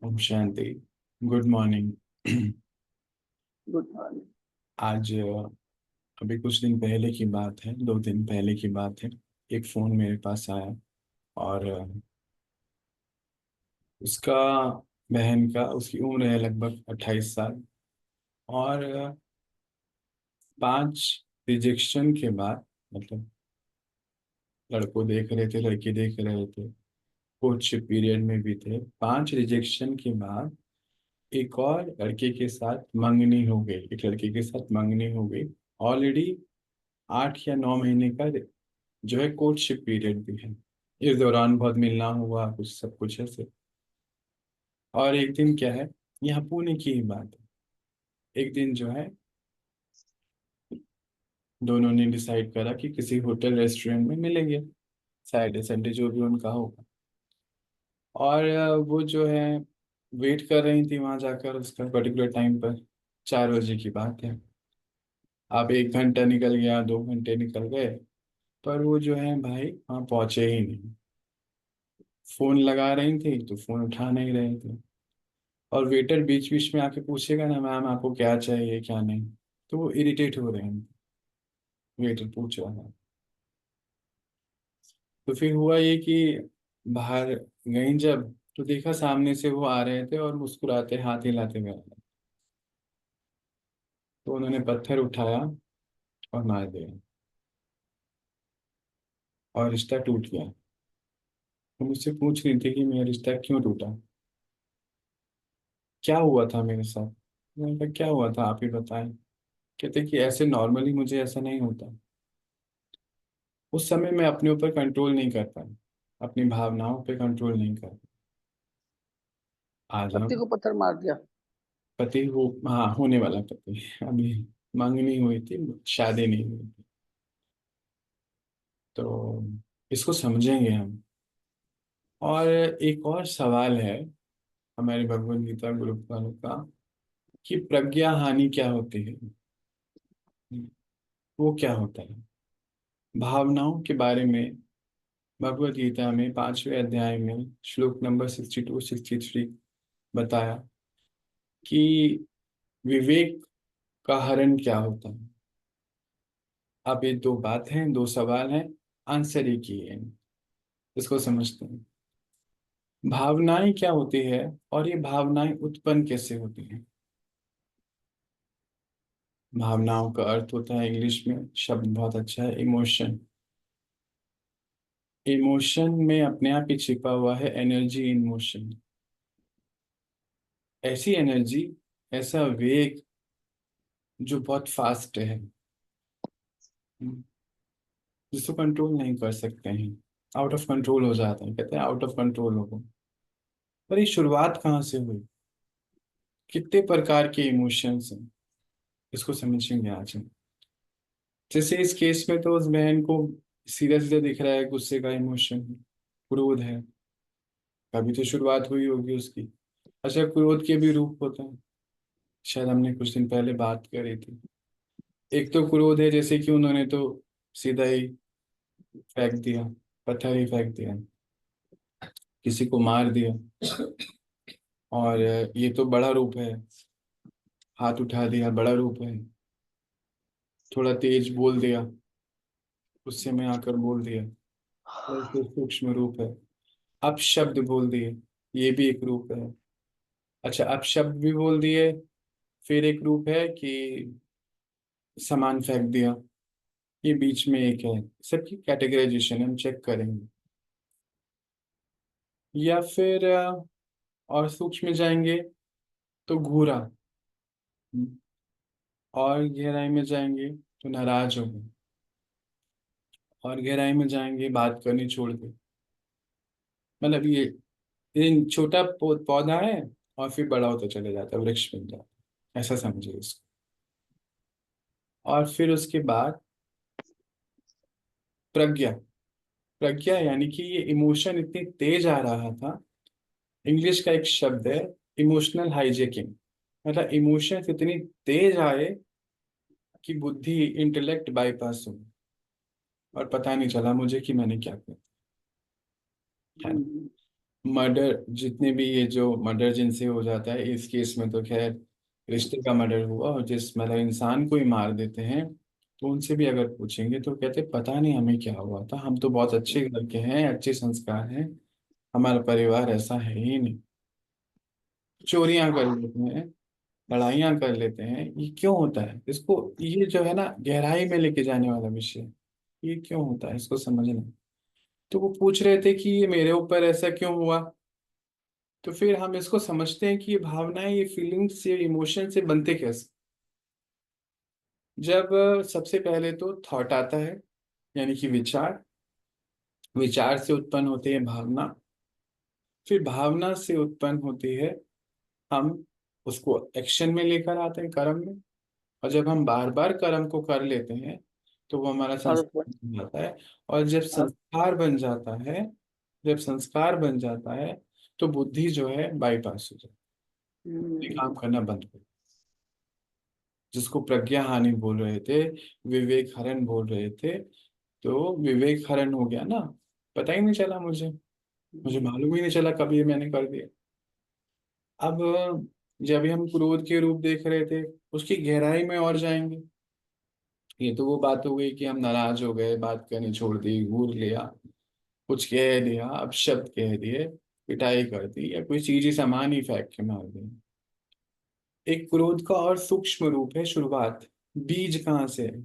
ओम शांति। Good morning. Good morning. आज अभी कुछ दिन पहले की बात है, 2 दिन पहले की बात है। एक फ़ोन मेरे पास आया और उसका बहन का उसकी उम्र है लगभग 28 साल। और 5 रिजेक्शन के बाद, मतलब लड़को देख रहे थे, लड़की देख रहे थे, कुछ पीरियड में भी थे। 5 रिजेक्शन के बाद एक और लड़के के साथ मंगनी हो गई, एक लड़के के साथ मंगनी हो गई। ऑलरेडी 8 या 9 महीने का जो है कोर्टशिप पीरियड भी है। इस दौरान बहुत मिलना हुआ, कुछ सब कुछ ऐसे। और एक दिन क्या है, यहाँ पुणे की ही बात है। एक दिन जो है दोनों ने डिसाइड करा कि किसी होटल रेस्टोरेंट में मिलेंगे, सैटरडे संडे जो भी उनका होगा। और वो जो है वेट कर रही थी वहां जाकर उसका पर्टिकुलर टाइम पर। 4 बजे की बात है। अब 1 घंटा निकल गया, 2 घंटे निकल गए, पर वो जो है भाई वहाँ पहुंचे ही नहीं। फोन लगा रही थी तो फोन उठा नहीं रहे थे। और वेटर बीच बीच में आके पूछेगा ना, मैम आपको क्या चाहिए क्या नहीं, तो वो इरिटेट हो रहे हैं। वेटर पूछ रहा है। तो फिर हुआ ये कि बाहर गई जब, तो देखा सामने से वो आ रहे थे और मुस्कुराते हाथ हिलाते हुए आ रहे। तो उन्होंने पत्थर उठाया और मार दिया और रिश्ता टूट गया। तो मुझसे पूछ रही थी कि मेरा रिश्ता क्यों टूटा, क्या हुआ था मेरे साथ। मैंने कहा क्या हुआ था आप ही बताएं। कहते कि ऐसे नॉर्मली मुझे ऐसा नहीं होता। उस समय मैं अपने ऊपर कंट्रोल नहीं कर पाया, अपनी भावनाओं पे कंट्रोल नहीं कर पाया। आज पति हम को पत्थर मार दिया। पति हो, हाँ होने वाला पति। अभी मंगनी हुई थी, शादी नहीं हुई थी। तो इसको समझेंगे हम। और एक और सवाल है हमारी भगवत गीता ग्रुप वालों का, कि प्रज्ञा हानि क्या होती है, वो क्या होता है। भावनाओं के बारे में भगवत गीता में 5वें अध्याय में श्लोक नंबर 62 63 बताया कि विवेक का हरण क्या होता है। अब ये 2 बात हैं, 2 सवाल हैं, आंसर एक ही है। इसको समझते हैं। भावनाएं क्या होती है और ये भावनाएं उत्पन्न कैसे होती हैं। भावनाओं का अर्थ होता है, इंग्लिश में शब्द बहुत अच्छा है, इमोशन। इमोशन में अपने आप ही छिपा हुआ है एनर्जी इन मोशन। ऐसी एनर्जी, ऐसा वेग जो बहुत फास्ट है, जिसको कंट्रोल नहीं कर सकते हैं। आउट ऑफ कंट्रोल हो जाता है, कहते हैं आउट ऑफ कंट्रोल हो। पर ये शुरुआत कहाँ से हुई, कितने प्रकार के इमोशंस हैं, इसको समझेंगे आज हम। जैसे इस केस में तो उस बहन को सीधा सीधा दिख रहा है गुस्से का इमोशन, क्रोध है। अभी तो शुरुआत हुई होगी उसकी। अच्छा, क्रोध के भी रूप होते हैं, शायद हमने कुछ दिन पहले बात करी थी। एक तो क्रोध है जैसे कि उन्होंने तो सीधा ही फेंक दिया, पत्थर ही फेंक दिया, किसी को मार दिया। और ये तो बड़ा रूप है, हाथ उठा दिया, बड़ा रूप है। थोड़ा तेज बोल दिया, गुस्से में आकर बोल दिया, और फिर सूक्ष्म रूप है। अपशब्द बोल दिए, ये भी एक रूप है। अच्छा, अपशब्द भी बोल दिए, फिर एक रूप है कि सामान फेंक दिया, ये बीच में एक है। सबकी कैटेगराइजेशन हम चेक करेंगे। या फिर और सूक्ष्म में जाएंगे तो घूरा, और गहराई में जाएंगे तो नाराज हो गए, और गहराई में जाएंगे बात करनी छोड़ दे। मतलब ये छोटा पौधा है और फिर बड़ा होता चले जाता है, वृक्ष बन जाता है, ऐसा समझिए इसको। और फिर उसके बाद प्रज्ञा। प्रज्ञा यानी कि ये इमोशन इतनी तेज आ रहा था। इंग्लिश का एक शब्द है इमोशनल हाईजेकिंग। मतलब इमोशंस इतनी तेज आए कि बुद्धि, इंटेलेक्ट बाईपास हो, और पता नहीं चला मुझे कि मैंने क्या किया, है ना। मर्डर, जितने भी ये जो मर्डर जिनसे हो जाता है, इस केस में तो खैर रिश्ते का मर्डर हुआ, और जिस मतलब इंसान को ही मार देते हैं, तो उनसे भी अगर पूछेंगे तो कहते पता नहीं हमें क्या हुआ था, हम तो बहुत अच्छे घर के हैं, अच्छे संस्कार हैं, हमारा परिवार ऐसा है ही नहीं। चोरियां कर लेते हैं, लड़ाइयाँ कर लेते हैं, ये क्यों होता है? इसको, ये जो है ना गहराई में लेके जाने वाला विषय, ये क्यों होता है इसको समझना। तो वो पूछ रहे थे कि ये मेरे ऊपर ऐसा क्यों हुआ। तो फिर हम इसको समझते हैं कि ये भावनाएं, ये फीलिंग्स, ये इमोशन से बनते कैसे। जब सबसे पहले तो थॉट आता है, यानी कि विचार, विचार से उत्पन्न होती है भावना, फिर भावना से उत्पन्न होती है, हम उसको एक्शन में लेकर आते हैं, कर्म में। और जब हम बार बार कर्म को कर लेते हैं तो वो हमारा आदत संस्कार बन बन जाता है। और जब संस्कार बन जाता है, जब संस्कार बन जाता है, तो बुद्धि जो है बाईपास हो जाती है, बुद्धि काम करना बंद कर, जिसको प्रज्ञा हानि बोल रहे थे, विवेक हरण बोल रहे थे, तो विवेक हरण हो गया ना। पता ही नहीं चला मुझे, मुझे मालूम ही नहीं चला कब ये मैंने कर दिया। अब जब भी हम क्रोध के रूप देख रहे थे, उसकी गहराई में और जाएंगे। ये तो वो बात हो गई कि हम नाराज हो गए, बात करनी छोड़ दी, घूर लिया, कुछ कह दिया, अपशब्द कह दिए, पिटाई कर दी, या कोई चीज ही सामान ही फेंक के मार दी। एक क्रोध का और सूक्ष्म रूप है शुरुआत। बीज कहाँ से है?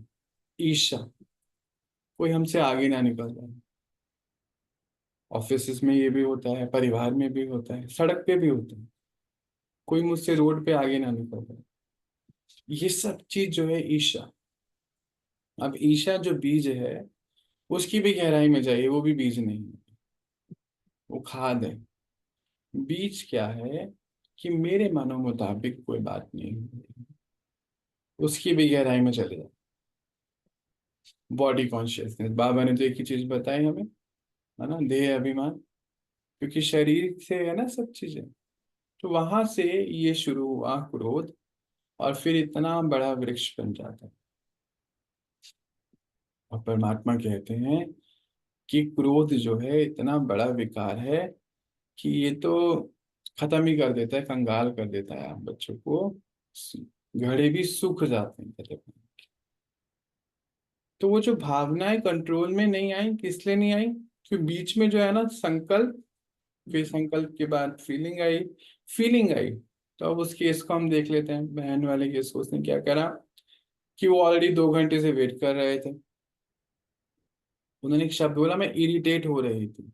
ईर्ष्या। कोई हमसे आगे ना निकल जाए। ऑफिस में ये भी होता है, परिवार में भी होता है, सड़क पे भी होता है, कोई मुझसे रोड पे आगे ना निकल जाए। ये सब चीज जो है ईर्ष्या। अब ईर्ष्या जो बीज है, उसकी भी गहराई में जाइए, वो भी बीज नहीं है, वो खाद है। बीज क्या है कि मेरे मनो मुताबिक कोई बात नहीं है, उसकी भी गहराई में चले जाओ। बॉडी कॉन्शियसनेस, बाबा ने तो एक ही चीज बताई हमें, है ना, देह अभिमान, क्योंकि शरीर से है ना सब चीजें। तो वहां से ये शुरू हुआ क्रोध, और फिर इतना बड़ा वृक्ष बन जाता है। और परमात्मा कहते हैं कि क्रोध जो है इतना बड़ा विकार है कि ये तो खत्म ही कर देता है, कंगाल कर देता है आप बच्चों को, घड़े भी सूख जाते हैं कहते हैं। तो वो जो भावनाएं कंट्रोल में नहीं आई, किस लिए नहीं आई? क्योंकि बीच में जो है ना संकल्प, फिर संकल्प के बाद फीलिंग आई, फीलिंग आई। तो अब उस केस को हम देख लेते हैं, बहन वाले केस को। उसने क्या करा कि वो ऑलरेडी 2 घंटे से वेट कर रहे थे। उन्होंने एक शब्द बोला, मैं इरिटेट हो रही थी।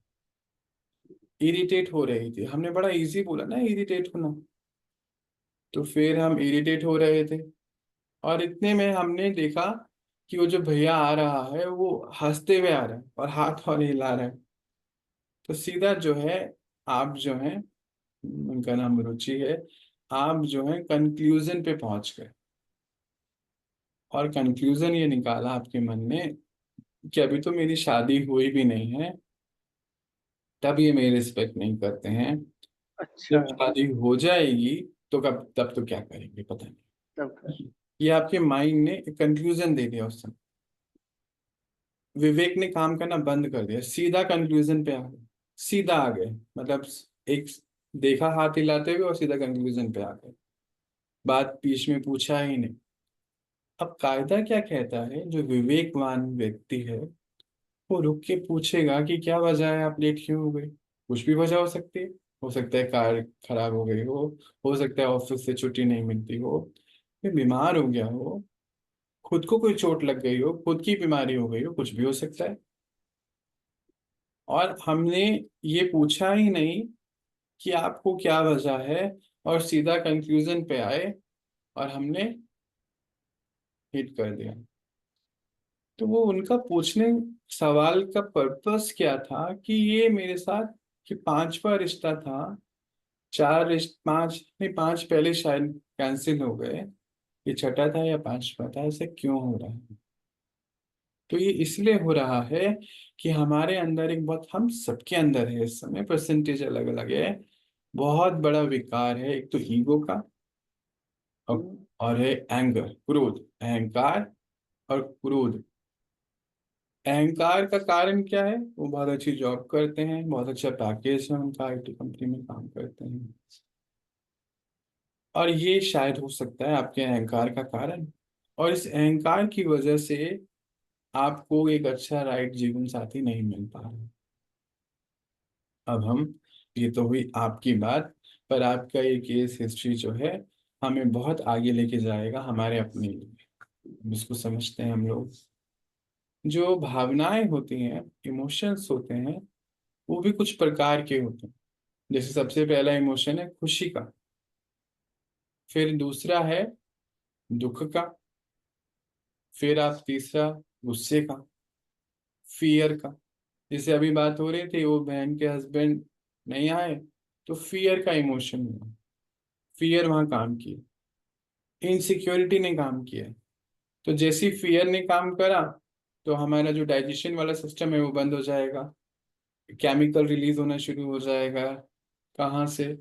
इरिटेट हो रही थी, हमने बड़ा इजी बोला ना इरिटेट होना। तो फिर हम इरिटेट हो रहे थे, और इतने में हमने देखा कि वो जो भैया आ रहा है वो हंसते हुए आ रहा है और हाथ और हिला रहा है। तो सीधा जो है, आप जो है, उनका नाम रुचि है, आप जो है कंक्लूजन पे पहुंच गए। और कंक्लूजन ये निकाला आपके मन में कि अभी तो मेरी शादी हुई भी नहीं है, तब ये मेरी रिस्पेक्ट नहीं करते हैं। अच्छा। जब शादी हो जाएगी तो कब, तब तो क्या करेंगे पता तब कर। नहीं। ये आपके माइंड ने कंक्लूजन दे दिया उस समय। विवेक ने काम करना बंद कर दिया, सीधा कंक्लूजन पे आ गए। सीधा आ गए, मतलब एक देखा हाथ हिलाते हुए और सीधा कंक्लूजन पे आ गए, बात बीच में पूछा ही नहीं। अब कायदा क्या कहता है, जो विवेकवान व्यक्ति है वो रुक के पूछेगा कि क्या वजह है, आप लेट क्यों हो गई। कुछ भी वजह हो सकती है। हो सकता है कार खराब हो गई हो सकता है ऑफिस से छुट्टी नहीं मिलती हो, फिर बीमार हो गया हो, खुद को कोई चोट लग गई हो, खुद की बीमारी हो गई हो, कुछ भी हो सकता है। और हमने ये पूछा ही नहीं कि आपको क्या वजह है, और सीधा कंक्लूजन पे आए, और हमने हिट कर दिया। तो वो उनका पूछने, सवाल का पर्पस क्या था कि ये मेरे साथ, कि 5वां रिश्ता था, 4 5 नहीं, 5 पहले शायद कैंसिल हो गए, ये छठा था या 5वां था, ऐसे क्यों हो रहा है? तो ये इसलिए हो रहा है कि हमारे अंदर एक बहुत, हम सबके अंदर है इस समय, परसेंटेज अलग अलग है, बहुत बड़ा विकार है। एक तो ईगो का, और है एंगर, क्रोध, अहंकार और क्रोध। अहंकार का कारण क्या है? वो बहुत अच्छी जॉब करते हैं, बहुत अच्छा पैकेज है उनका, आईटी कंपनी में काम करते हैं, और ये शायद हो सकता है आपके अहंकार का कारण। और इस अहंकार की वजह से आपको एक अच्छा राइट जीवन साथी नहीं मिल पा रहा। अब हम, ये तो हुई आपकी बात, पर आपका ये केस हिस्ट्री जो है हमें बहुत आगे लेके जाएगा हमारे अपने लिए। इसको समझते हैं हम लोग। जो भावनाएं होती हैं, इमोशंस होते हैं, वो भी कुछ प्रकार के होते हैं। जैसे सबसे पहला इमोशन है खुशी का, फिर दूसरा है दुख का, फिर आप तीसरा गुस्से का, फियर का। जैसे अभी बात हो रही थी, वो बहन के हस्बैंड नहीं आए, तो फियर का इमोशन हुआ, फियर वहां काम किया, इनसिक्योरिटी ने काम किया। तो जैसी फियर ने काम करा, तो हमारा जो डाइजेशन वाला सिस्टम है वो बंद हो जाएगा, केमिकल रिलीज होना शुरू हो जाएगा। कहाँ से?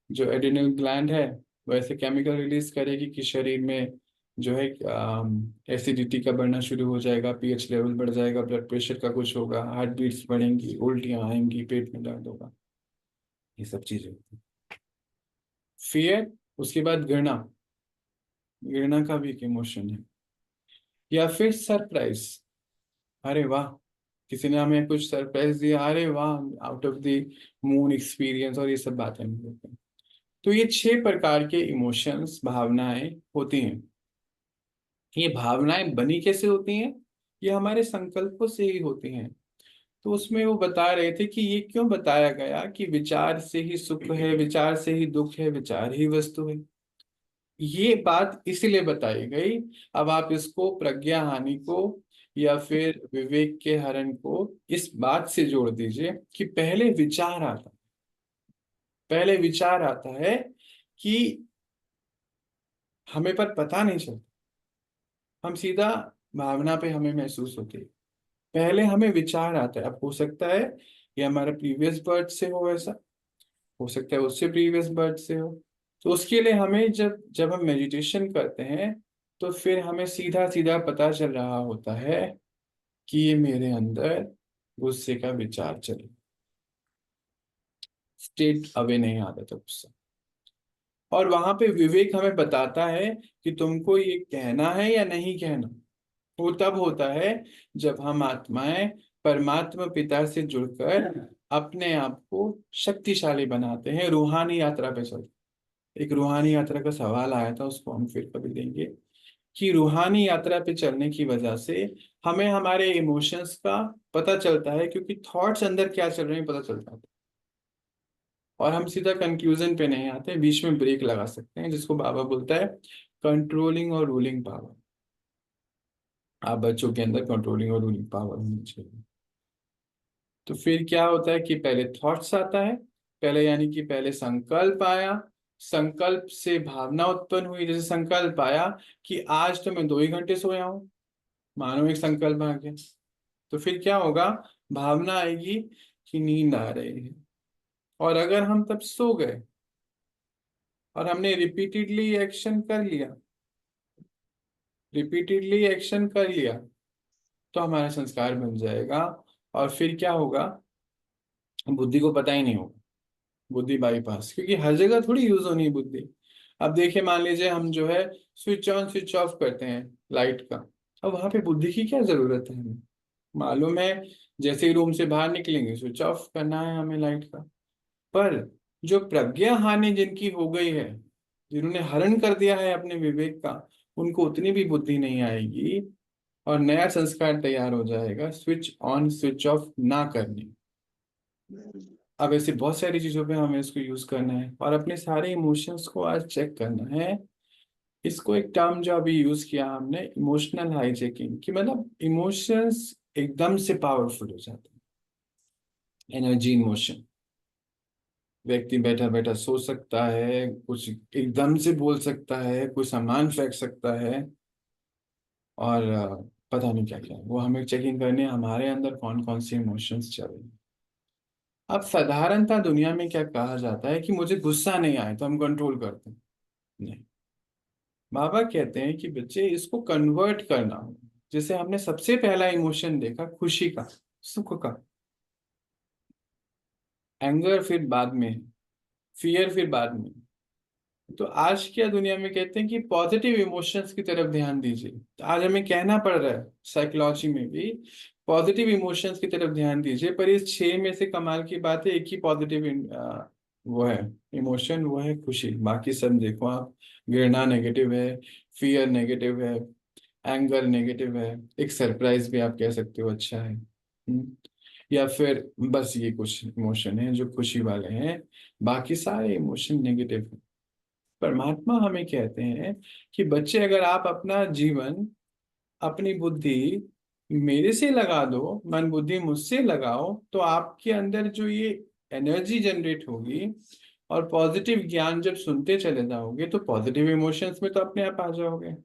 जो एड्रिनल ग्लैंड है वो ऐसे केमिकल रिलीज करेगी कि शरीर में जो है एसिडिटी का बढ़ना शुरू हो जाएगा, पीएच लेवल बढ़ जाएगा, ब्लड प्रेशर का कुछ होगा, हार्ट बीट्स बढ़ेंगी, उल्टियाँ आएंगी, पेट में दर्द होगा, ये सब चीजें होती हैं। फियर, उसके बाद घृणा, घृणा का भी एक इमोशन है। या फिर सरप्राइज, अरे वाह, किसी ने हमें कुछ सरप्राइज दिया, अरे वाह, out of the moon experience, और ये सब बातें हम लोग हैं। तो ये 6 प्रकार के इमोशंस, भावनाएं होती हैं। ये भावनाएं बनी कैसे होती हैं? ये हमारे संकल्पों से ही होती हैं। तो उसमें वो बता रहे थे कि ये क्यों बताया गया कि विचार से ही सुख है, विचार से ही दुख है, विचार ही वस्तु है। ये बात इसलिए बताई गई। अब आप इसको प्रज्ञा हानि को या फिर विवेक के हरण को इस बात से जोड़ दीजिए कि पहले विचार आता है कि हमें पर पता नहीं चलता, हम सीधा भावना पे हमें महसूस होती है। पहले हमें विचार आता है। अब हो सकता है ये हमारा प्रीवियस बर्थ से हो, ऐसा हो सकता है उससे प्रीवियस बर्थ से हो। तो उसके लिए हमें जब जब हम मेडिटेशन करते हैं, तो फिर हमें सीधा सीधा पता चल रहा होता है कि ये मेरे अंदर गुस्से का विचार चले, स्टेट अवे नहीं आता था गुस्सा। और वहां पे विवेक हमें बताता है कि तुमको ये कहना है या नहीं कहना। वो तब होता है जब हम आत्माएं परमात्मा पिता से जुड़कर अपने आप को शक्तिशाली बनाते हैं, रूहानी यात्रा पे चलते। एक रूहानी यात्रा का सवाल आया था, उसको हम फिर कभी देंगे, कि रूहानी यात्रा पे चलने की वजह से हमें हमारे इमोशंस का पता चलता है, क्योंकि थॉट्स अंदर क्या चल रहे हैं पता चलता है। और हम सीधा कंक्लूजन पे नहीं आते, बीच में ब्रेक लगा सकते हैं, जिसको बाबा बोलता है कंट्रोलिंग और रूलिंग पावर। आप बच्चों के अंदर कंट्रोलिंग और रूलिंग पावर होनी चाहिए। तो फिर क्या होता है कि पहले थॉट्स आता है, पहले यानी कि पहले संकल्प आया, संकल्प से भावना उत्पन्न हुई। जैसे संकल्प आया कि आज तो मैं 2 ही घंटे सोया हूं, मानो एक संकल्प आ गया। तो फिर क्या होगा? भावना आएगी कि नींद आ रही है। और अगर हम तब सो गए और हमने रिपीटेडली एक्शन कर लिया, तो हमारा संस्कार बन जाएगा। और फिर क्या होगा? बुद्धि को पता ही नहीं होगा, बुद्धि बाईपास, क्योंकि हर जगह थोड़ी यूज होनी है बुद्धि। अब देखिए, मान लीजिए हम जो है स्विच ऑन स्विच ऑफ करते हैं लाइट का, अब वहां पे बुद्धि की क्या जरूरत है? हमें मालूम है, जैसे ही रूम से बाहर निकलेंगे स्विच ऑफ करना है हमें लाइट का। पर जो प्रज्ञा हानि जिनकी हो गई है, जिन्होंने हरण कर दिया है अपने विवेक का, उनको उतनी भी बुद्धि नहीं आएगी, और नया संस्कार तैयार हो जाएगा स्विच ऑन स्विच ऑफ ना करने। अब ऐसे बहुत सारी चीजों पे हमें इसको यूज करना है, और अपने सारे इमोशंस को आज चेक करना है। इसको एक टर्म जो अभी यूज किया हमने, इमोशनल हाईजैकिंग, कि मतलब इमोशंस एकदम से पावरफुल हो जाते हैं। Energy in motion. व्यक्ति बैठा बैठा सोच सकता है, कुछ एकदम से बोल सकता है, कोई सामान फेंक सकता है, और पता नहीं क्या क्या। वो हमें चेकिंग करने हमारे अंदर कौन कौन से इमोशंस चल रहे हैं। अब साधारणतः दुनिया में क्या कहा जाता है कि मुझे गुस्सा नहीं आए तो हम कंट्रोल करते हैं। नहीं, बाबा कहते हैं कि बच्चे इसको कन्वर्ट करना हो। जैसे हमने सबसे पहला इमोशन देखा खुशी का, सुख का, एंगर फिर बाद में, फियर फिर बाद में। तो आज क्या दुनिया में कहते हैं कि पॉजिटिव इमोशंस की तरफ ध्यान दीजिए। तो आज हमें कहना पड़ रहा है साइकोलॉजी में भी पॉजिटिव इमोशंस की तरफ ध्यान दीजिए। पर इस छह में से कमाल की बात है, एक ही पॉजिटिव वो है इमोशन, वो है खुशी। बाकी सब देखो आप, घृणा नेगेटिव है, फियर नेगेटिव है, एंगर नेगेटिव है, एक सरप्राइज भी आप कह सकते हो अच्छा है। या फिर बस ये कुछ इमोशन है जो खुशी वाले हैं, बाकी सारे इमोशन नेगेटिव हैं। परमात्मा हमें कहते हैं कि बच्चे, अगर आप अपना जीवन, अपनी बुद्धि मेरे से लगा दो, मन बुद्धि मुझसे लगाओ, तो आपके अंदर जो ये एनर्जी जनरेट होगी और पॉजिटिव ज्ञान जब सुनते चले जाओगे तो पॉजिटिव इमोशंस में तो अपने आप आ जाओगे।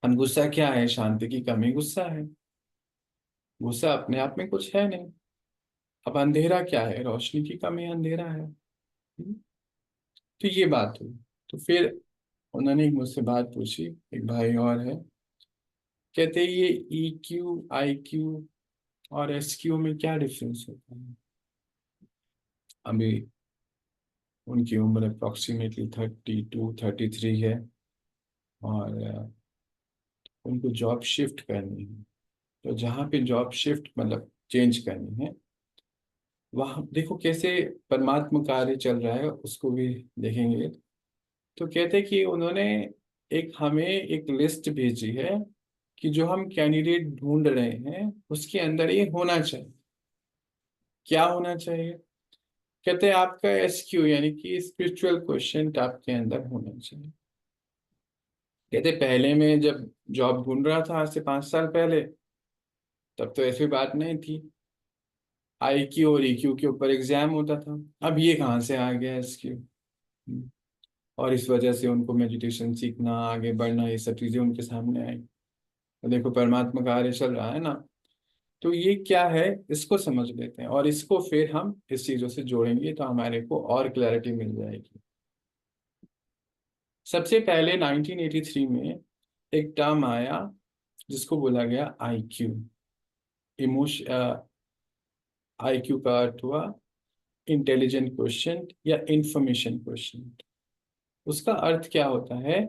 हम गुस्सा क्या है? शांति की कमी गुस्सा है। गुस्सा अपने आप में कुछ है नहीं। अब अंधेरा क्या है? रोशनी की कमी अंधेरा है। तो ये बात हुई। तो फिर उन्होंने एक मुझसे बात पूछी, एक भाई और है, कहते हैं ये EQ IQ और SQ में क्या डिफरेंस होता है? अभी उनकी उम्र अप्रोक्सीमेटली 32 33 है, और उनको जॉब शिफ्ट करनी है। तो जहाँ पे जॉब शिफ्ट मतलब चेंज करनी है, वहाँ देखो कैसे परमात्मा कार्य चल रहा है, उसको भी देखेंगे। तो कहते कि उन्होंने हमें एक लिस्ट भेजी है कि जो हम कैंडिडेट ढूंढ रहे हैं उसके अंदर ये होना चाहिए। क्या होना चाहिए? कहते हैं आपका SQ यानी कि स्पिरिचुअल क्वेश्चन आपके अंदर होना चाहिए। कहते पहले में जब जॉब ढूंढ रहा था आज से 5 साल पहले, तब तो ऐसी बात नहीं थी। IQ और EQ के ऊपर एग्जाम होता था। अब ये कहाँ से आ गया SQ? और इस वजह से उनको मेडिटेशन सीखना, आगे बढ़ना, ये सब चीजें उनके सामने आई। तो देखो परमात्मा का कार्य चल रहा है ना। तो ये क्या है, इसको समझ लेते हैं और इसको फिर हम इस चीजों से जोड़ेंगे तो हमारे को और क्लैरिटी मिल जाएगी। सबसे पहले 1983 में एक टर्म आया जिसको बोला गया IQ। इमोशन, IQ का अर्थ हुआ इंटेलिजेंट क्वेश्चन या इंफॉर्मेशन क्वेश्चन। उसका अर्थ क्या होता है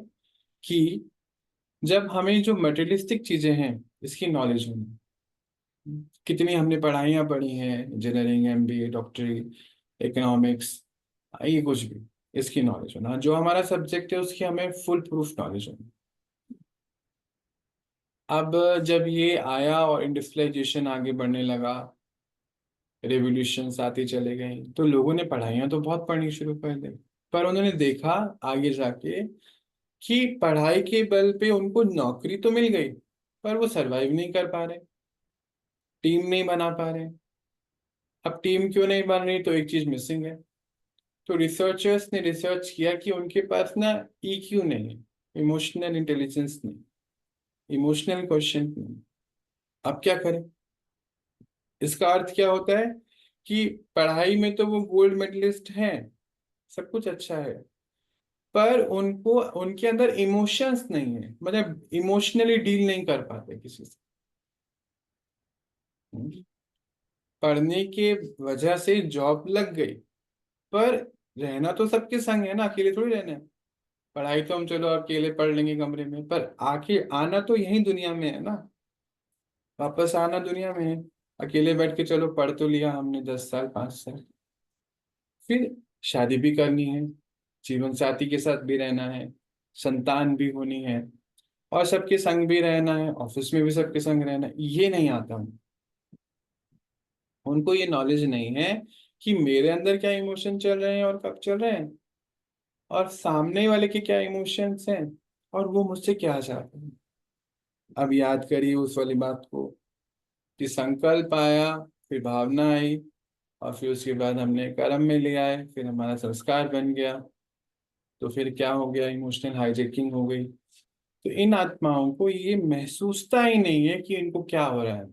कि जब हमें जो मटेरियलिस्टिक चीजें हैं इसकी नॉलेज होनी, कितनी हमने पढ़ाइयाँ पढ़ी हैं, इंजीनियरिंग MBA डॉक्टरी इकोनॉमिक्स, ये कुछ भी, इसकी नॉलेज होना, जो हमारा सब्जेक्ट है उसकी हमें फुल प्रूफ नॉलेज होनी। अब जब ये आया और इंडस्ट्रियलाइजेशन आगे बढ़ने लगा, रेवोल्यूशंस आती चले गई, तो लोगों ने पढ़ाइयाँ तो बहुत पढ़नी शुरू कर दी। पर उन्होंने देखा आगे जाके कि पढ़ाई के बल पे उनको नौकरी तो मिल गई, पर वो सरवाइव नहीं कर पा रहे, टीम नहीं बना पा रहे। अब टीम क्यों नहीं बन रही? तो एक चीज मिसिंग है। तो रिसर्चर्स ने रिसर्च किया कि उनके पास ना EQ नहीं है, इमोशनल इंटेलिजेंस नहीं, इमोशनल क्वेश्चन नहीं। अब क्या करें? इसका अर्थ क्या होता है कि पढ़ाई में तो वो गोल्ड मेडलिस्ट हैं, सब कुछ अच्छा है, पर उनको उनके अंदर इमोशंस नहीं है, मतलब इमोशनली डील नहीं कर पाते किसी से। पढ़ने के वजह से जॉब लग गई, पर रहना तो सबके संग है ना, अकेले थोड़ी रहना है। पढ़ाई तो हम चलो अकेले पढ़ लेंगे कमरे में, पर आके आना तो यही दुनिया में है ना, वापस आना दुनिया में है। अकेले बैठ के चलो पढ़ तो लिया हमने 10 साल 5 साल, फिर शादी भी करनी है, जीवन साथी के साथ भी रहना है, संतान भी होनी है, और सबके संग भी रहना है, ऑफिस में भी सबके संग रहना है। ये नहीं आता उनको, ये नॉलेज नहीं है कि मेरे अंदर क्या इमोशन चल रहे हैं और कब चल रहे हैं, और सामने वाले के क्या इमोशंस हैं और वो मुझसे क्या चाहते हैं। अब याद करिए उस वाली बात को कि संकल्प आया, फिर भावना आई, और फिर उसके बाद हमने कर्म में ले आए, फिर हमारा संस्कार बन गया। तो फिर क्या हो गया? इमोशनल हाईजैकिंग हो गई। तो इन आत्माओं को ये महसूसता ही नहीं है कि इनको क्या हो रहा है।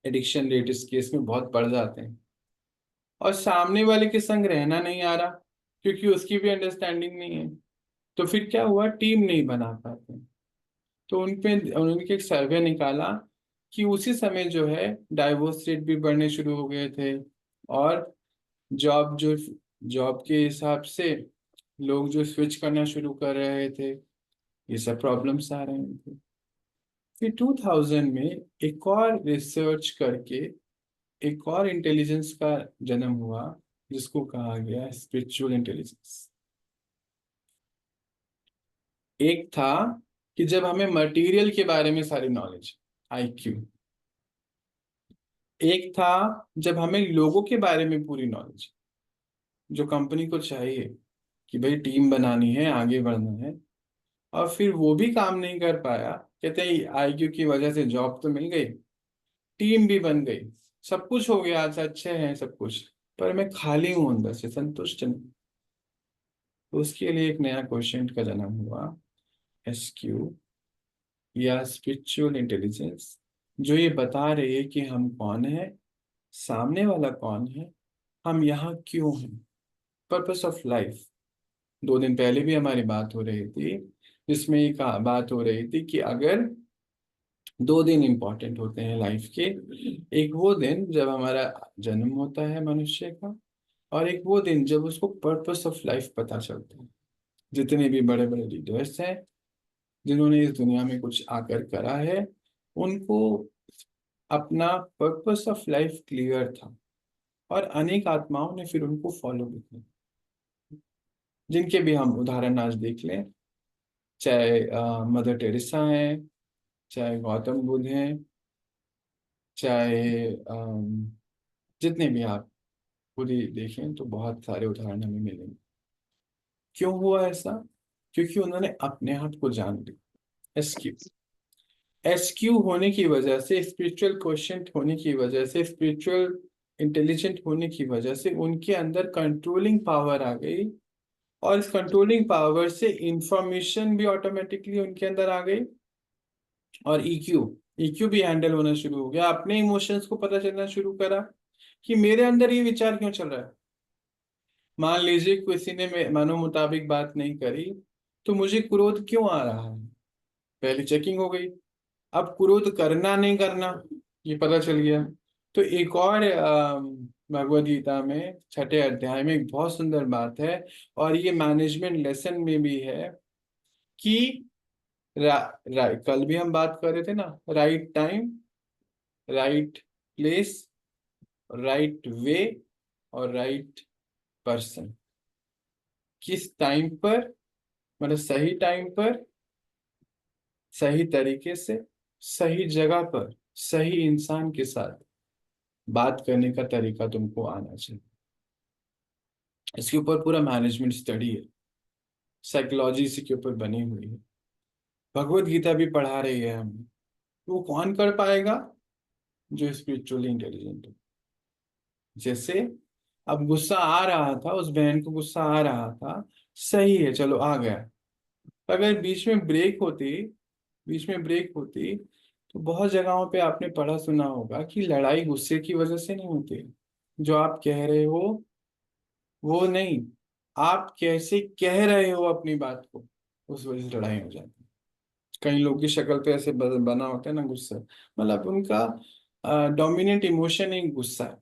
एडिक्शन रेट इस केस में बहुत बढ़ जाते हैं, और सामने वाले के संग रहना नहीं आ रहा क्योंकि उसकी भी अंडरस्टैंडिंग नहीं है। तो फिर क्या हुआ, टीम नहीं बना पाते। तो उनके एक सर्वे निकाला कि उसी समय जो है डाइवोर्स रेट भी बढ़ने शुरू हो गए थे, और जॉब जो जॉब के हिसाब से लोग जो स्विच करना शुरू कर रहे थे, ये सब प्रॉब्लम्स आ रहे थे। फिर 2000 में एक और रिसर्च करके एक और इंटेलिजेंस का जन्म हुआ, जिसको कहा गया स्पिरिचुअल इंटेलिजेंस। एक था कि जब हमें मटेरियल के बारे में सारी नॉलेज, आईक्यू। एक था जब हमें लोगों के बारे में पूरी नॉलेज, जो कंपनी को चाहिए कि भाई टीम बनानी है, आगे बढ़ना है। और फिर वो भी काम नहीं कर पाया, कहते हैं आईक्यू की वजह से जॉब तो मिल गई, टीम भी बन गई, सब कुछ हो गया, आज अच्छे हैं सब कुछ, पर मैं खाली हूं, अंदर से संतुष्ट नहीं। तो उसके लिए एक नया क्वेश्चन का जन्म हुआ, एसक्यू या स्पिरिचुअल इंटेलिजेंस, जो ये बता रही है कि हम कौन है, सामने वाला कौन है, हम यहाँ क्यों हैं, पर्पस ऑफ लाइफ। 2 दिन पहले भी हमारी बात हो रही थी, जिसमें ये बात हो रही थी कि अगर 2 दिन इंपॉर्टेंट होते हैं लाइफ के, एक वो दिन जब हमारा जन्म होता है मनुष्य का, और एक वो दिन जब उसको पर्पस ऑफ लाइफ पता चलता है। जितने भी बड़े बड़े लीडर्स हैं, जिन्होंने इस दुनिया में कुछ आकर करा है, उनको अपना पर्पस ऑफ लाइफ क्लियर था, और अनेक आत्माओं ने फिर उनको फॉलो भी किया, जिनके भी हम उदाहरण आज देख लें। चाहे मदर टेरेसा हैं, चाहे गौतम बुद्ध हैं, चाहे जितने भी आप पूरी देखें तो बहुत सारे उदाहरण हमें मिलेंगे। क्यों हुआ ऐसा? क्योंकि उन्होंने अपने आप को जान लिया। एसक्यू एसक्यू होने की वजह से, स्पिरिचुअल क्वेश्चन होने की वजह से, स्पिरिचुअल इंटेलिजेंट होने की वजह से उनके अंदर कंट्रोलिंग पावर आ गई, और इस कंट्रोलिंग पावर से इंफॉर्मेशन भी ऑटोमेटिकली उनके अंदर आ गई। और ईक्यू ईक्यू भी हैंडल होना शुरू हो गया, अपने इमोशंस को पता चलना शुरू करा कि मेरे अंदर ये विचार क्यों चल रहा है। मान लीजिए किसी ने मनो मुताबिक बात नहीं करी, तो मुझे क्रोध क्यों आ रहा है, पहली चेकिंग हो गई। अब क्रोध करना नहीं करना, ये पता चल गया। तो एक और भगवद गीता में 6ठे अध्याय में एक बहुत सुंदर बात है, और ये मैनेजमेंट लेसन में भी है कि कल भी हम बात कर रहे थे ना, right time, right place, right way, और राइट पर्सन। किस टाइम पर, मतलब सही टाइम पर, सही तरीके से, सही जगह पर, सही इंसान के साथ बात करने का तरीका तुमको आना चाहिए। इसके ऊपर पूरा मैनेजमेंट स्टडी है, साइकोलॉजी इसके ऊपर बनी हुई है, भगवत गीता भी पढ़ा रही है हमें। तो वो कौन कर पाएगा? जो स्पिरिचुअली इंटेलिजेंट है। जैसे अब गुस्सा आ रहा था, उस बहन को गुस्सा आ रहा था, सही है, चलो आ गया। अगर बीच में ब्रेक होती, तो बहुत जगहों पे आपने पढ़ा सुना होगा कि लड़ाई गुस्से की वजह से नहीं होती। जो आप कह रहे हो वो नहीं, आप कैसे कह रहे हो अपनी बात को, उस वजह से लड़ाई हो जाती है। कई लोग की शक्ल पे ऐसे बना होता है ना गुस्सा, मतलब उनका डोमिनेंट इमोशन एक गुस्सा है,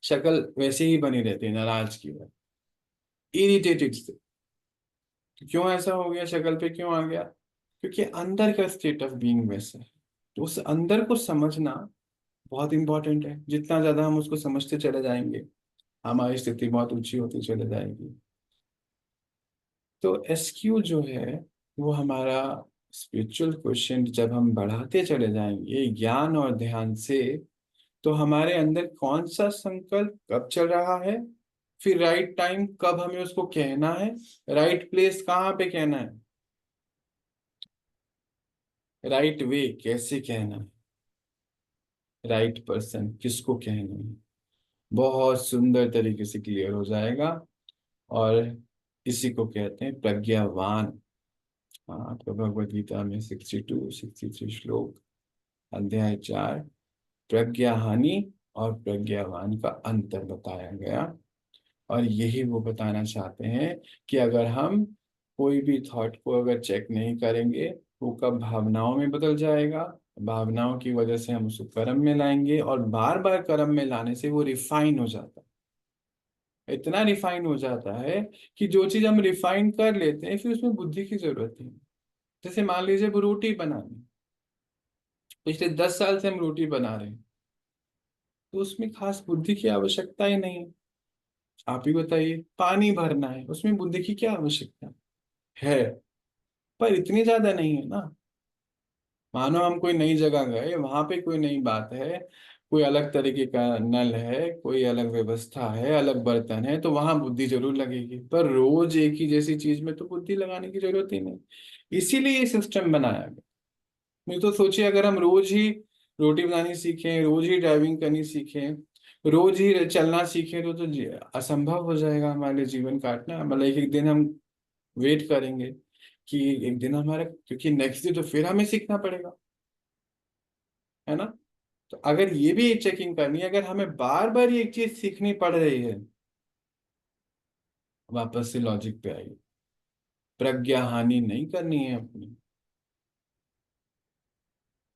शक्ल वैसे ही बनी रहती है नाराज की वजह, इरिटेटेड से। तो क्यों ऐसा हो गया, शक्ल पे क्यों आ गया? क्योंकि अंदर का स्टेट ऑफ बीइंग वैसा है। तो उस अंदर को समझना बहुत इंपॉर्टेंट है। जितना ज्यादा हम उसको समझते चले जाएंगे, हमारी स्थिति बहुत ऊंची होती चले जाएगी। तो एसक्यू जो है, वो हमारा स्पिरिचुअल क्वेश्चन जब हम बढ़ाते चले जाएंगे ज्ञान और ध्यान से, तो हमारे अंदर कौन सा संकल्प कब चल रहा है, फिर राइट टाइम कब हमें उसको कहना है, राइट प्लेस कहाँ पे कहना है, राइट वे कैसे कहना है, राइट पर्सन किसको कहना है, बहुत सुंदर तरीके से क्लियर हो जाएगा। और इसी को कहते हैं प्रज्ञावान। हाँ, तो भगवद गीता में 63 श्लोक, अध्याय 4, प्रज्ञा हानि और प्रज्ञावान का अंतर बताया गया। और यही वो बताना चाहते हैं कि अगर हम कोई भी थॉट को अगर चेक नहीं करेंगे, वो कब भावनाओं में बदल जाएगा, भावनाओं की वजह से हम उसको कर्म में लाएंगे, और बार बार कर्म में लाने से वो रिफाइन हो जाता है, इतना रिफाइन हो जाता है कि जो चीज हम रिफाइन कर लेते हैं फिर उसमें बुद्धि की जरूरत नहीं। जैसे मान लीजिए वो रोटी बनानी, पिछले 10 साल से हम रोटी बना रहे हैं, तो उसमें खास बुद्धि की आवश्यकता ही नहीं है। आप ही बताइए, पानी भरना है, उसमें बुद्धि की क्या आवश्यकता है? पर इतनी ज्यादा नहीं है ना। मानो हम कोई नई जगह गए, वहां पे कोई नई बात है, कोई अलग तरीके का नल है, कोई अलग व्यवस्था है, अलग बर्तन है, तो वहां बुद्धि जरूर लगेगी। पर रोज एक ही जैसी चीज में तो बुद्धि लगाने की जरूरत ही नहीं। इसीलिए ये सिस्टम बनाया गया। नहीं तो सोचिए, अगर हम रोज ही रोटी बनानी सीखें, रोज ही ड्राइविंग करनी सीखें, रोज ही चलना सीखें, तो असंभव हो जाएगा हमारे लिए जीवन काटना। मतलब एक एक दिन हम वेट करेंगे कि एक दिन हमारा, क्योंकि नेक्स्ट डे तो फिर हमें सीखना पड़ेगा, है ना। तो अगर ये भी एक चेकिंग करनी है, अगर हमें बार बार ये एक चीज सीखनी पड़ रही है, वापस से लॉजिक पे आइए, प्रज्ञा हानि नहीं करनी है अपनी।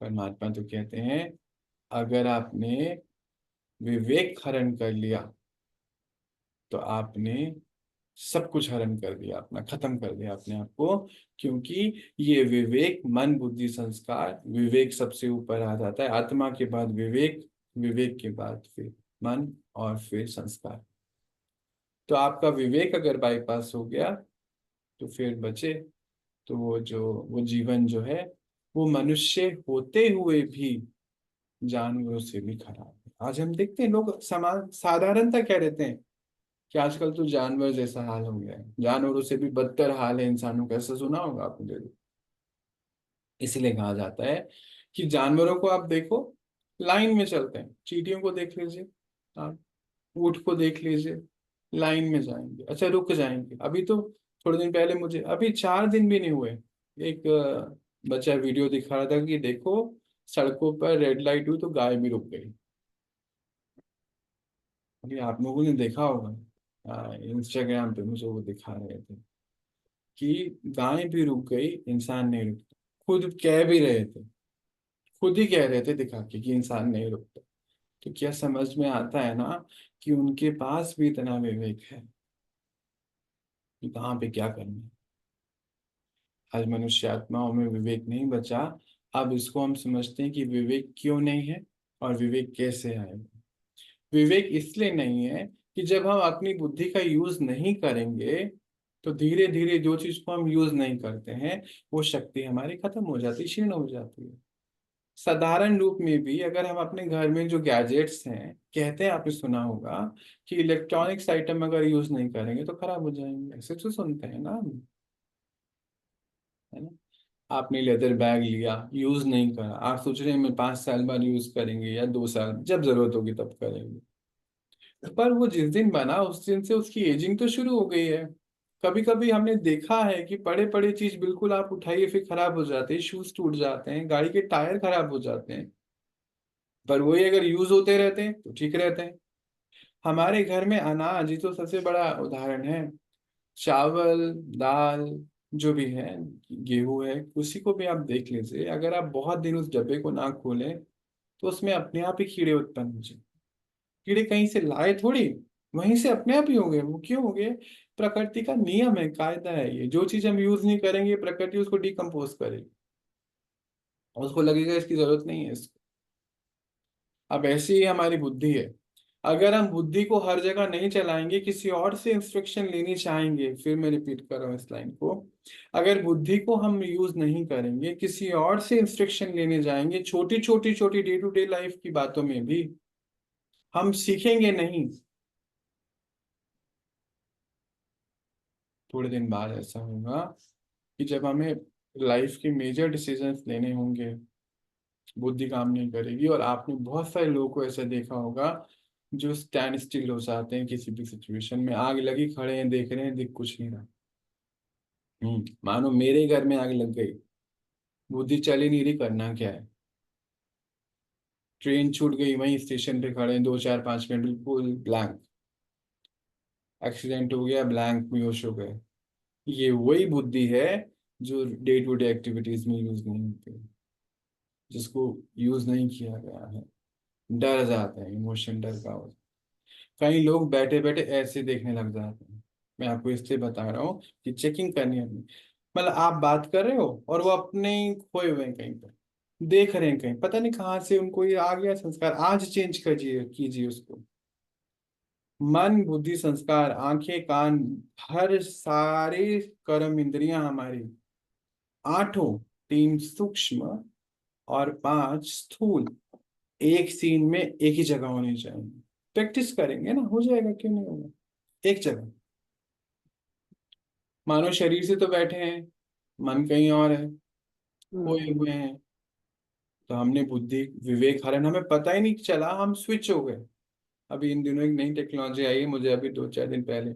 परमात्मा तो कहते हैं, अगर आपने विवेक हरण कर लिया तो आपने सब कुछ हरण कर दिया, अपना खत्म कर दिया अपने आप को। क्योंकि ये विवेक, मन बुद्धि संस्कार, विवेक सबसे ऊपर आ जाता है, आत्मा के बाद विवेक, विवेक के बाद फिर मन, और फिर संस्कार। तो आपका विवेक अगर बाईपास हो गया तो फिर बचे, तो वो जीवन जो है, वो मनुष्य होते हुए भी जानवरों से भी खराब है। आज हम देखते हैं लोग समान साधारणता क्या रहते हैं कि आजकल तो जानवर जैसा हाल हो गया है, जानवरों से भी बदतर हाल है इंसानों का। ऐसा सुना होगा आपने जरूर। इसलिए कहा जाता है कि जानवरों को आप देखो, लाइन में चलते हैं। चींटियों को देख लीजिए आप, ऊँट को देख लीजिए, लाइन में जाएंगे, अच्छा रुक जाएंगे। अभी तो थोड़े दिन पहले, मुझे अभी 4 दिन भी नहीं हुए, एक बच्चा वीडियो दिखा रहा था कि देखो, सड़कों पर रेड लाइट हुई तो गाय भी रुक गई। अभी आप लोगों ने देखा होगा, इंस्टाग्राम पे मुझे वो दिखा रहे थे कि गाय भी रुक गई, इंसान नहीं रुकता। खुद कह भी रहे थे, खुद ही कह रहे थे दिखा के कि इंसान नहीं रुकता। तो क्या समझ में आता है ना कि उनके पास भी इतना विवेक है कि कहाँ पे क्या करना है। आज मनुष्य आत्माओं में विवेक नहीं बचा। अब इसको हम समझते हैं कि विवेक क्यों नहीं है और विवेक कैसे आएगा। विवेक इसलिए नहीं है कि जब हम अपनी बुद्धि का यूज नहीं करेंगे, तो धीरे धीरे जो चीज को हम यूज नहीं करते हैं, वो शक्ति हमारी खत्म हो जाती, क्षीण हो जाती है। साधारण रूप में भी अगर हम अपने घर में जो गैजेट्स हैं, कहते हैं, आपने सुना होगा कि इलेक्ट्रॉनिक्स आइटम अगर यूज नहीं करेंगे तो खराब हो जाएंगे, ऐसे तो सुनते हैं ना हम, है ना। आपने लेदर बैग लिया, यूज नहीं करा, आप सोच रहे हैं मैं 5 साल बाद यूज करेंगे या 2 साल, जब जरूरत होगी तब करेंगे। पर वो जिस दिन बना उस दिन से उसकी एजिंग तो शुरू हो गई है। कभी कभी हमने देखा है कि पड़े पड़े चीज बिल्कुल आप उठाइए फिर खराब हो जाते हैं, शूज टूट जाते हैं, गाड़ी के टायर खराब हो जाते हैं। पर वही अगर यूज होते रहते हैं तो ठीक रहते हैं। हमारे घर में अनाज ही तो सबसे बड़ा उदाहरण है। चावल, दाल, जो भी है, गेहूं है, उसी को भी आप देख लीजिए, अगर आप बहुत दिन उस डब्बे को ना खोलें तो उसमें अपने आप ही कीड़े उत्पन्न हो जाए। कीड़े कहीं से लाए थोड़ी, वहीं से अपने आप ही होंगे। वो क्यों होंगे? प्रकृति का नियम है, कायदा है। ये जो चीज हम यूज नहीं करेंगे, प्रकृति उसको डिकम्पोज करेगी, और उसको लगेगा इसकी जरूरत नहीं है इसको। अब ऐसी ही हमारी बुद्धि है। अगर हम बुद्धि को हर जगह नहीं चलाएंगे, किसी और से इंस्ट्रक्शन लेनी चाहेंगे, फिर मैं रिपीट कर रहा हूँ इस लाइन को, अगर बुद्धि को हम यूज नहीं करेंगे, किसी और से इंस्ट्रक्शन लेने जाएंगे, छोटी छोटी छोटी डे टू डे लाइफ की बातों में भी हम सीखेंगे नहीं। थोड़े दिन बाद ऐसा होगा कि जब हमें लाइफ के मेजर डिसीजंस लेने होंगे, बुद्धि काम नहीं करेगी। और आपने बहुत सारे लोगों को ऐसा देखा होगा जो स्टैंड स्टिल हो जाते हैं किसी भी सिचुएशन में। आग लगी, खड़े हैं, देख रहे हैं, दिख कुछ नहीं रहा। मानो मेरे घर में आग लग गई, बुद्धि चल ही नहीं रही, करना क्या है। ट्रेन छूट गई, वहीं स्टेशन पे खड़े हैं, 2 4 5 मिनट बिल्कुल ब्लैंक। एक्सीडेंट हो गया, ब्लैंक, बेहोश हो गए। ये वही बुद्धि है जो डे टू डे एक्टिविटीज में यूज नहीं होती, जिसको यूज नहीं किया गया है। डर जाते हैं, इमोशन डर का होता है। कई लोग बैठे बैठे ऐसे देखने लग जाते हैं। मैं आपको इसलिए बता रहा हूँ कि चेकिंग करनी है अपनी। मतलब आप बात कर रहे हो और वो अपने ही खोए हुए हैं कहीं पर, देख रहे हैं कहीं, पता नहीं कहाँ से उनको ये आ गया संस्कार, आज चेंज कीजिए कीजिए उसको। मन बुद्धि संस्कार, आंखें कान, हर सारी कर्म इंद्रियां हमारी, आठों, तीन सूक्ष्म और पांच स्थूल, एक सीन में एक ही जगह होनी चाहिए। प्रैक्टिस करेंगे ना, हो जाएगा, क्यों नहीं होगा। एक जगह, मानो शरीर से तो बैठे हैं, मन कहीं और है, खोए हुए हैं। तो हमने बुद्धि विवेक हरण, हमें पता ही नहीं चला, हम स्विच हो गए। अभी इन दिनों एक नई टेक्नोलॉजी आई है, मुझे अभी 2-4 दिन पहले,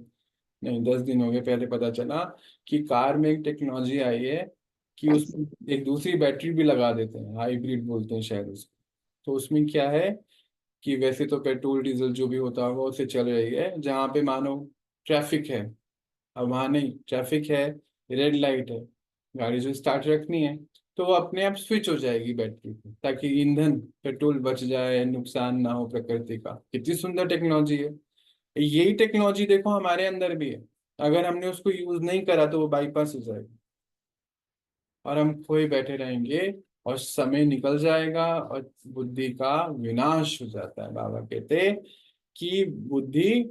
नहीं 10 दिन हो गए, पहले पता चला कि कार में एक टेक्नोलॉजी आई है कि उसमें एक दूसरी बैटरी भी लगा देते हैं, हाइब्रिड बोलते हैं शायद उसको। तो उसमें क्या है कि वैसे तो पेट्रोल डीजल जो भी होता होगा उससे चल रही है, जहाँ पे मानो ट्रैफिक है, अब वहाँ नहीं, ट्रैफिक है, रेड लाइट है, गाड़ी जो स्टार्ट रखनी है, तो वो अपने आप स्विच हो जाएगी बैटरी पे, ताकि ईंधन पेट्रोल बच जाए, नुकसान ना हो प्रकृति का। कितनी सुंदर टेक्नोलॉजी है। यही टेक्नोलॉजी देखो हमारे अंदर भी है, अगर हमने उसको यूज नहीं करा तो वो बाईपास हो जाएगा और हम खोए बैठे रहेंगे, और समय निकल जाएगा और बुद्धि का विनाश हो जाता है। बाबा कहते कि बुद्धि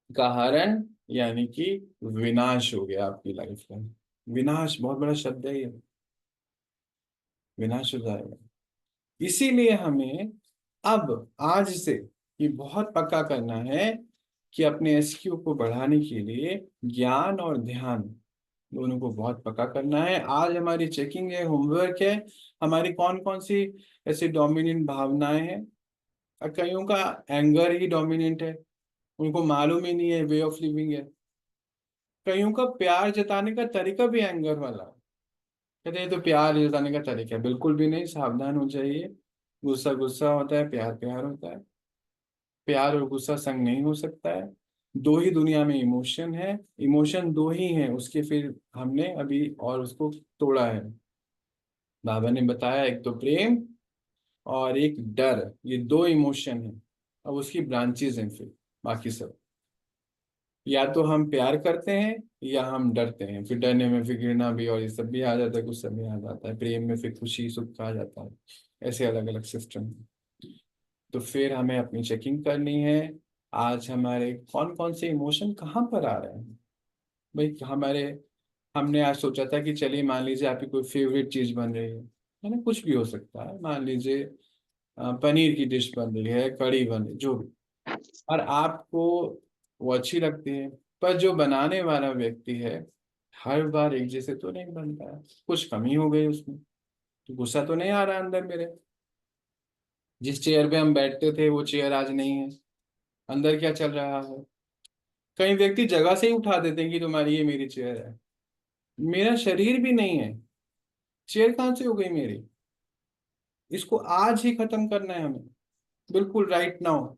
का हरण यानी कि विनाश हो गया आपकी लाइफ का। विनाश बहुत बड़ा शब्द है ये, विनाश हो जाएगा। इसीलिए हमें अब आज से ये बहुत पक्का करना है कि अपने एसक्यू को बढ़ाने के लिए ज्ञान और ध्यान दोनों को बहुत पक्का करना है। आज हमारी चेकिंग है, होमवर्क है, हमारी कौन कौन सी ऐसी डोमिनेंट भावनाएं हैं। और कईयों का एंगर ही डोमिनेंट है, उनको मालूम ही नहीं है वे ऑफ लिविंग है। कईयों का प्यार जताने का तरीका भी एंगर वाला है। कहते हैं तो प्यार जताने का तरीका है, बिल्कुल भी नहीं, सावधान हो जाइए। गुस्सा गुस्सा होता है, प्यार प्यार होता है। प्यार और गुस्सा संग नहीं हो सकता है। दो ही दुनिया में इमोशन है, इमोशन दो ही है उसके, फिर हमने अभी और उसको तोड़ा है। बाबा ने बताया एक तो प्रेम और एक डर, ये दो इमोशन है। अब उसकी ब्रांचेस हैं फिर बाकी सब, या तो हम प्यार करते हैं या हम डरते हैं, फिर डरने में फिर घृणा भी और ये सब भी आ जाता है, गुस्सा भी आ जाता है, प्रेम में फिर खुशी सुख आ जाता है। ऐसे अलग अलग सिस्टम। तो फिर हमें अपनी चेकिंग करनी है, आज हमारे कौन कौन से इमोशन कहाँ पर आ रहे हैं। भाई हमारे, हमने आज सोचा था कि चलिए मान लीजिए आपकी कोई फेवरेट चीज बन रही है ना, कुछ भी हो सकता है, मान लीजिए पनीर की डिश बन रही है, कढ़ी बन रही, जो भी, और आपको वो अच्छी लगती है, पर जो बनाने वाला व्यक्ति है हर बार एक जैसे तो नहीं बनता है, कुछ कमी हो गई उसमें, तो गुस्सा तो नहीं आ रहा अंदर मेरे। जिस चेयर पे हम बैठते थे वो चेयर आज नहीं है, अंदर क्या चल रहा है। कई व्यक्ति जगह से ही उठा देते हैं कि तुम्हारी ये मेरी चेयर है, मेरा शरीर भी नहीं है, चेयर कहाँ से हो गई मेरी। इसको आज ही खत्म करना है हमें, बिल्कुल राइट नाउ।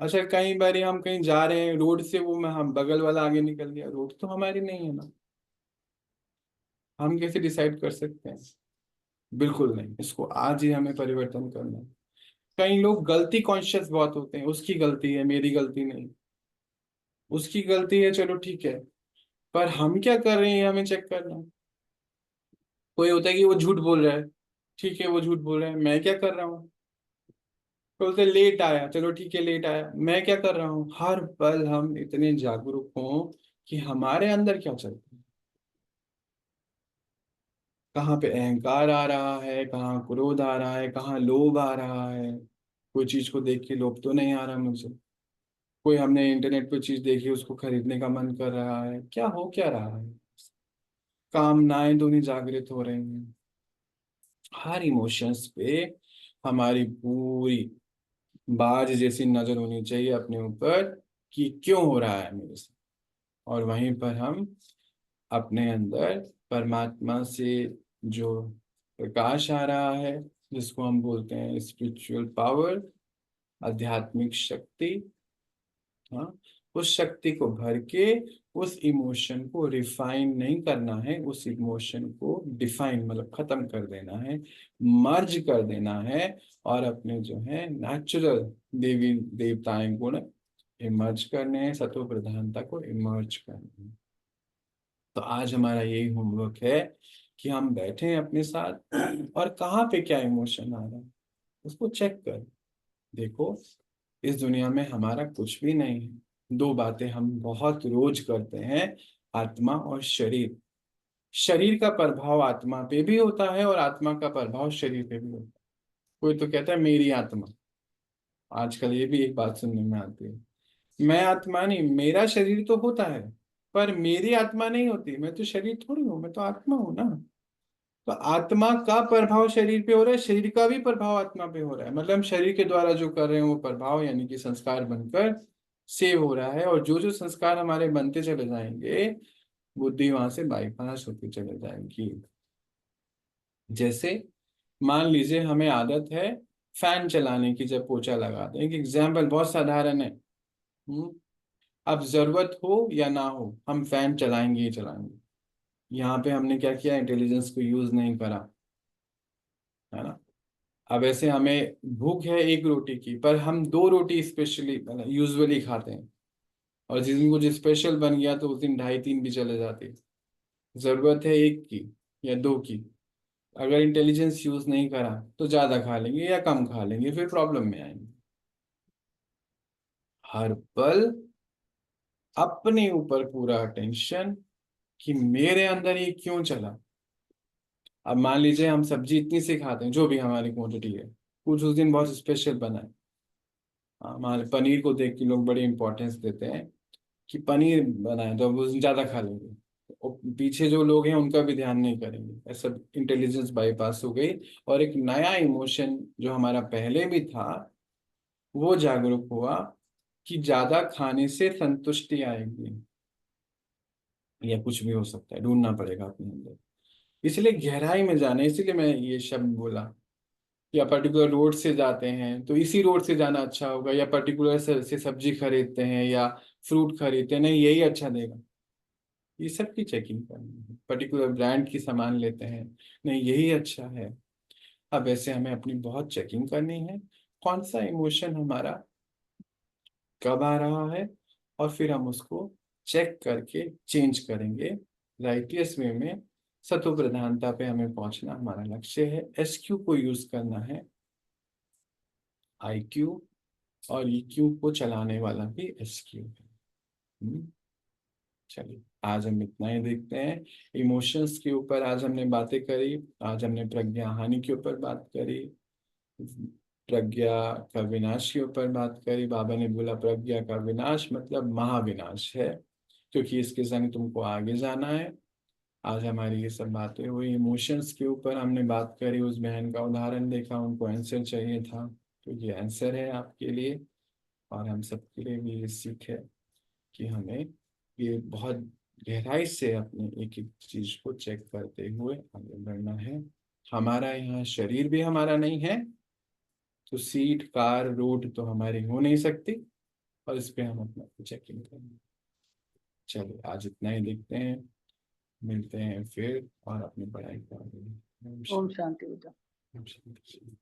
अच्छा कई बार हम कहीं जा रहे हैं रोड से, वो में हम बगल वाला आगे निकल गया, रोड तो हमारी नहीं है ना, हम कैसे डिसाइड कर सकते हैं। बिल्कुल नहीं, इसको आज ही हमें परिवर्तन करना है। कई लोग गलती कॉन्शियस बहुत होते हैं, उसकी गलती है मेरी गलती नहीं, उसकी गलती है चलो ठीक है, पर हम क्या कर रहे हैं हमें चेक करना है। कोई होता है कि वो झूठ बोल रहा है, ठीक है वो झूठ बोल रहा है, मैं क्या कर रहा हूँ। कोई बोलते लेट आया, चलो ठीक है लेट आया, मैं क्या कर रहा हूँ। हर पल हम इतने जागरूक हों कि हमारे अंदर क्या चलता है, कहाँ पे अहंकार आ रहा है, कहाँ क्रोध आ रहा है, कहाँ लोभ आ रहा है। कोई चीज को देख के लोभ तो नहीं आ रहा मुझे, कोई हमने इंटरनेट पे चीज देखी उसको खरीदने का मन कर रहा है, क्या हो क्या रहा है। कामनाएं दोनों जागृत हो रही हैं। हर इमोशंस पे हमारी पूरी बाज जैसी नजर होनी चाहिए अपने ऊपर कि क्यों हो रहा है मेरे साथ। और वहीं पर हम अपने अंदर परमात्मा से जो प्रकाश आ रहा है, जिसको हम बोलते हैं स्पिरिचुअल पावर, आध्यात्मिक शक्ति, हाँ, उस शक्ति को भर के उस इमोशन को रिफाइन नहीं करना है, उस इमोशन को डिफाइन मतलब खत्म कर देना है, मर्ज कर देना है, और अपने जो है नेचुरल देवी देवताएं गुण इमर्ज करने हैं, सत्व प्रधानता को इमर्ज करना है। तो आज हमारा यही होमवर्क है कि हम बैठे हैं अपने साथ और कहाँ पे क्या इमोशन आ रहा है उसको चेक कर देखो। इस दुनिया में हमारा कुछ भी नहीं है। दो बातें हम बहुत रोज करते हैं, आत्मा और शरीर। शरीर का प्रभाव आत्मा पे भी होता है और आत्मा का प्रभाव शरीर पे भी होता है। कोई तो कहता है मेरी आत्मा, आजकल ये भी एक बात सुनने में आती है। मैं आत्मा नहीं, मेरा शरीर तो होता है पर मेरी आत्मा नहीं होती, मैं तो शरीर थोड़ी हूँ, मैं तो आत्मा हूँ ना। तो आत्मा का प्रभाव शरीर पे हो रहा है, शरीर का भी प्रभाव आत्मा पे हो रहा है, मतलब हम शरीर के द्वारा जो कर रहे हैं वो प्रभाव यानी कि संस्कार बनकर सेव हो रहा है, और जो जो संस्कार हमारे बनते चले जाएंगे बुद्धि वहां से बाईपास होती चले जाएगी। जैसे मान लीजिए हमें आदत है फैन चलाने की, जब पोछा लगाते हैं, एक एग्जाम्पल बहुत साधारण है। हम्म, अब जरूरत हो या ना हो हम फैन चलाएंगे ही चलाएंगे। यहाँ पे हमने क्या किया, इंटेलिजेंस को यूज नहीं करा, है ना। अब ऐसे हमें भूख है एक रोटी की, पर हम दो रोटी स्पेशली यूजुअली खाते हैं, और जिस दिन कुछ स्पेशल बन गया तो उस दिन ढाई तीन भी चले जाते। जरूरत है एक की या दो की, अगर इंटेलिजेंस यूज नहीं करा तो ज्यादा खा लेंगे या कम खा लेंगे, फिर प्रॉब्लम में आएंगे। हर पल अपने ऊपर पूरा अटेंशन कि मेरे अंदर ये क्यों चला। अब मान लीजिए हम सब्जी इतनी सी खाते हैं, जो भी हमारी क्वांटिटी है, कुछ उस दिन बहुत स्पेशल बना है। हमारे पनीर को देख के लोग बड़ी इंपॉर्टेंस देते हैं कि पनीर बना है तो अब उस दिन ज्यादा खा लेंगे, और पीछे जो लोग हैं उनका भी ध्यान नहीं करेंगे, ऐसा इंटेलिजेंस बाईपास हो गई। और एक नया इमोशन जो हमारा पहले भी था वो जागरूक हुआ कि ज्यादा खाने से संतुष्टि आएगी, या कुछ भी हो सकता है, ढूंढना पड़ेगा अपने अंदर। इसलिए गहराई में जाना, इसीलिए मैं ये शब्द बोला। या पर्टिकुलर रोड से जाते हैं तो इसी रोड से जाना अच्छा होगा, या पर्टिकुलर से सब्जी खरीदते हैं या फ्रूट खरीदते हैं, नहीं यही अच्छा देगा, ये सब की चेकिंग करनी है। पर्टिकुलर ब्रांड की सामान लेते हैं, नहीं यही अच्छा है। अब ऐसे हमें अपनी बहुत चेकिंग करनी है, कौन सा इमोशन हमारा कब आ रहा है, और फिर हम उसको चेक करके चेंज करेंगे राइटियस वे में। सत्व प्रधानता पे हमें पहुंचना हमारा लक्ष्य है। एसक्यू को यूज करना है, आईक्यू और ईक्यू को चलाने वाला भी एसक्यू है। हम्म, चलिए आज हम इतना ही देखते हैं। इमोशंस के ऊपर आज हमने बातें करी, आज हमने प्रज्ञा हानि के ऊपर बात करी, प्रज्ञा का विनाश के ऊपर बात करी। बाबा ने बोला प्रज्ञा का विनाश मतलब महाविनाश है, क्योंकि इसके संग तुमको आगे जाना है। आज हमारी ये सब बातें हुई, इमोशंस के ऊपर हमने बात करी, उस बहन का उदाहरण देखा, उनको आंसर चाहिए था, तो ये आंसर है आपके लिए, और हम सबके लिए भी ये सीख है कि हमें ये बहुत गहराई से अपने एक एक चीज को चेक करते हुए आगे बढ़ना है। हमारा यहाँ शरीर भी हमारा नहीं है, तो सीट कार रोड तो हमारी हो नहीं सकती, और इस पे हम अपना चेकिंग करेंगे। चलिए आज इतना ही देखते हैं, मिलते हैं फिर और अपनी पढ़ाई को आगे बढ़ाएंगे। ओम शांति। ओम शांति।